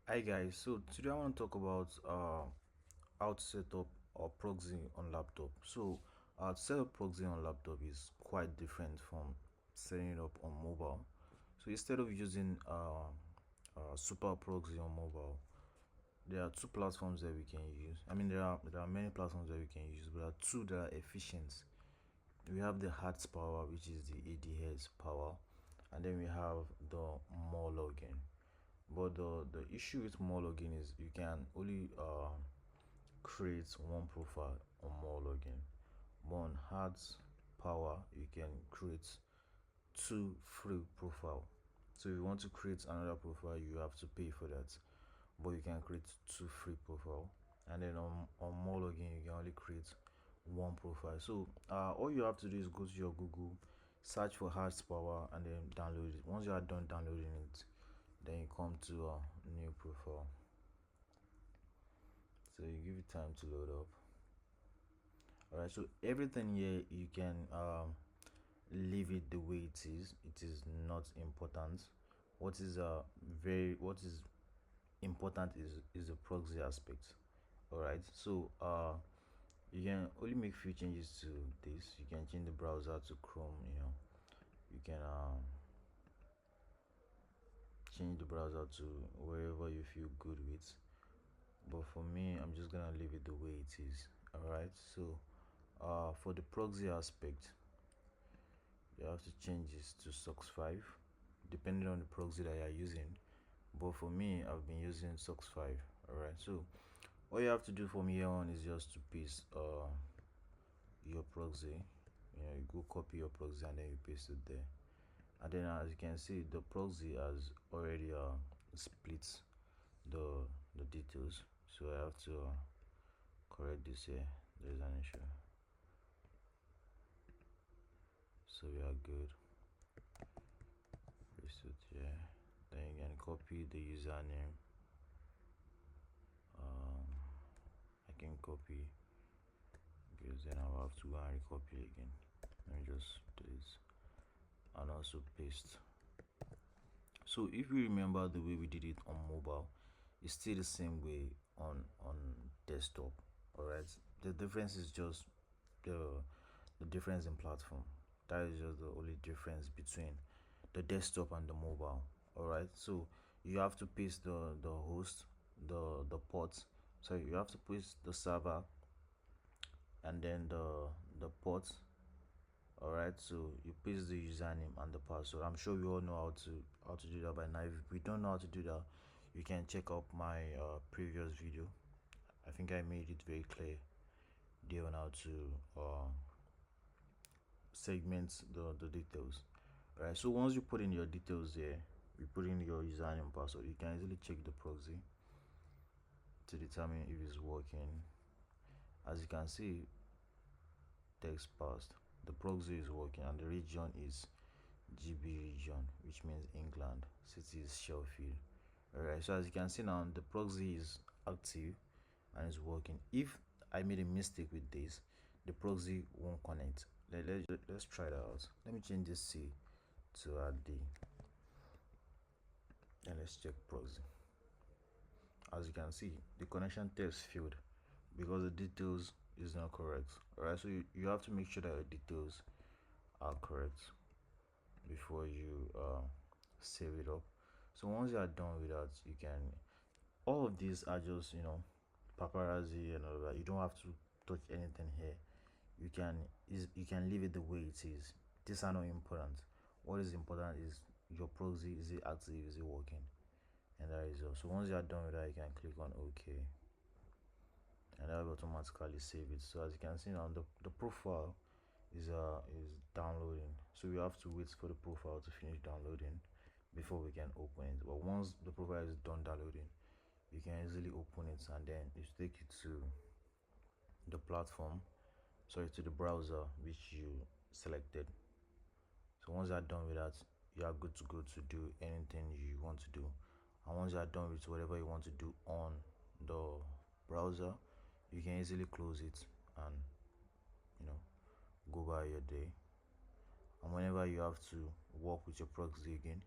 Hi guys, so today I want to talk about how to set up a proxy on laptop. To set up proxy on laptop is quite different from setting it up on mobile. So instead of using super proxy on mobile, there are two platforms that we can use. I mean, there are many platforms that we can use, but there are two that are efficient. We have the Hertz power, which is the ADS power, and then we have the more login. But the issue with more login is you can only create one profile on more login. But on Hertz power, you can create two free profile. So if you want to create another profile, you have to pay for that. But you can create two free profile, and then on more login you can only create one profile. So all you have to do is go to your Google, search for Hertz power, and then download it. Once you are done downloading it, then you come to a new profile. So you give it time to load up. Alright, so everything here you can leave it the way it is. It is not important. What is important is the proxy aspect. Alright, so you can only make few changes to this. You can change the browser to Chrome, you can change the browser to wherever you feel good with, but for me I'm just gonna leave it the way it is. Alright, so for the proxy aspect, you have to change this to SOX 5 depending on the proxy that you're using, but for me I've been using SOX 5. Alright, so all you have to do from here on is just to paste your proxy. You go copy your proxy and then you paste it there, and then as you can see the proxy has already split the details. So I have to correct this here. There's an issue, so we are good. Paste it here, then you can copy the username. I can copy because then I'll have to go and recopy again. Let me just do this and also paste. So if you remember the way we did it on mobile, it's still the same way on desktop. All right, the difference is just the the difference in platform. That is just the only difference between the desktop and the mobile. All right, so you have to paste the host, the port. So you have to paste the server and then the port. All right, so you paste the username and the password. I'm sure we all know how to do that by now. If we don't know how to do that, you can check out my previous video. I think I made it very clear there on how to segment the details. All right, so once you put in your details there, you put in your username and password, you can easily check the proxy to determine if it's working. As you can see, text passed, the proxy is working, and the region is GB region, which means England. City is Sheffield. Alright, so as you can see now, the proxy is active and it's working. If I made a mistake with this, the proxy won't connect. Let's try that out. Let me change this C to add D, and let's check proxy. As you can see, the connection test failed because the details is not correct. Alright, so you have to make sure that your details are correct before you save it up. So once you are done with that, you can, all of these are just paparazzi and all that. You don't have to touch anything here. You can leave it the way it is. These are not important. What is important is your proxy. Is it active? Is it working? And that is all. So once you are done with that, you can click on OK, and that will automatically save it. So as you can see now, the profile is downloading. So we have to wait for the profile to finish downloading before we can open it. But once the profile is done downloading, you can easily open it, and then it take you to the platform, sorry, to the browser which you selected. So once you are done with that, you are good to go to do anything you want to do. And once you are done with whatever you want to do on the browser, you can easily close it and you know go by your day. And whenever you have to work with your proxy again,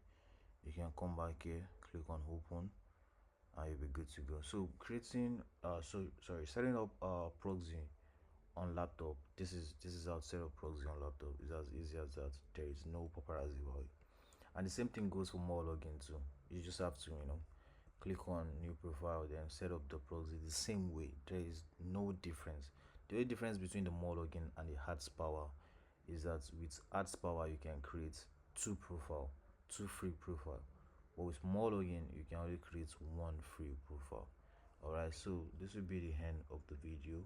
you can come back here, click on open, and you'll be good to go. So creating setting up proxy on laptop. This is how to set up proxy on laptop. It's as easy as that. There is no paparazzi about it. And the same thing goes for more login too. You just have to, click on new profile, then set up the proxy the same way. There is no difference. The only difference between the more login and the ads power is that with ads power you can create two profile, two free profile. But with more login you can only create one free profile. Alright, so this will be the end of the video.